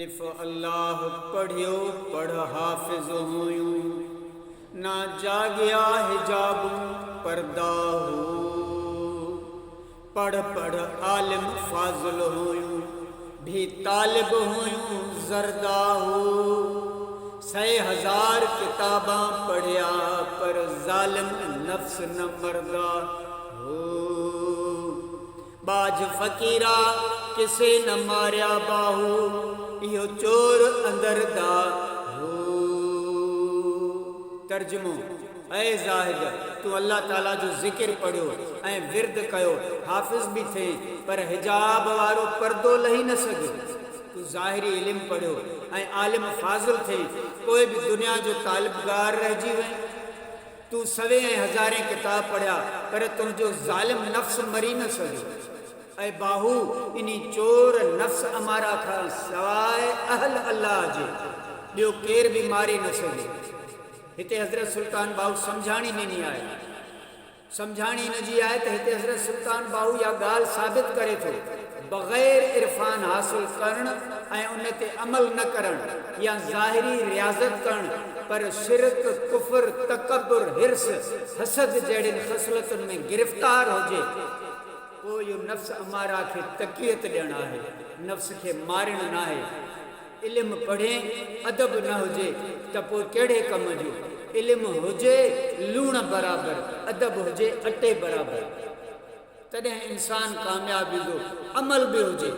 सिर्फ अल्लाह पढ़ियो पढ़ हाफिज हुयूं ना जागिया हिजाबूं पर्दा हो पढ़ पढ़ आलिम फाजिल हुयूं भी तालिब हुयूं जरदा हो 100,000 किताबां पढ़िया पर जालिम नफ्स न मरदा हो बाज फकीरा किसे न मारिया बाहू इहो चोर अंदर दा हो। तर्जुमो ऐ ज़ाहिद तू अल्लाह ताला जो ज़िक्र पढ़ियो ऐं विर्द कयो हाफ़िज़ भी थे पर हिजाब वारो पर्दो लही न सघे। तू ज़ाहिरी इल्म पढ़ियो ऐं आलिम फाज़िल थे कोई भी दुनिया जो तालिबगार रहिजी वए। तू 100,000 किताब पढ़िया पर तुंहिंजो ज़ालिम नफ्स मरी न सघे। ऐ बाहू इनी चोर नफ्स अमारा खां सवाइ अहल अल्लाह जे ॿियो केर भी मारे न सघे। हिते हज़रत सुल्तान बाहू सम्झाणी ॾिनी आहे। सम्झाणी इन जी आहे त हिते हज़रत सुल्तान बाहू या ॻाल्हि साबित करे थो बग़ैर इरफान हासिल करण ऐं उन ते अमल न करण या ज़ाहिरी रियाज़त करण पर शिरक कुफ़र तकब्बुर हिर्स हसद जहिड़ियुनि ख़सलतुनि में गिरफ़्तार हुजे पोइ इहो नफ्स अमारा खे तकियत ॾियणु आहे नफ्स खे मारणु न आहे। इल्मु पढ़े अदब न हुजे त पोइ कहिड़े कम जो। इल्मु हुजे लूण बराबरि अदब हुजे अटे बराबरि तॾहिं इंसान कामयाबी जो अमल बि हुजे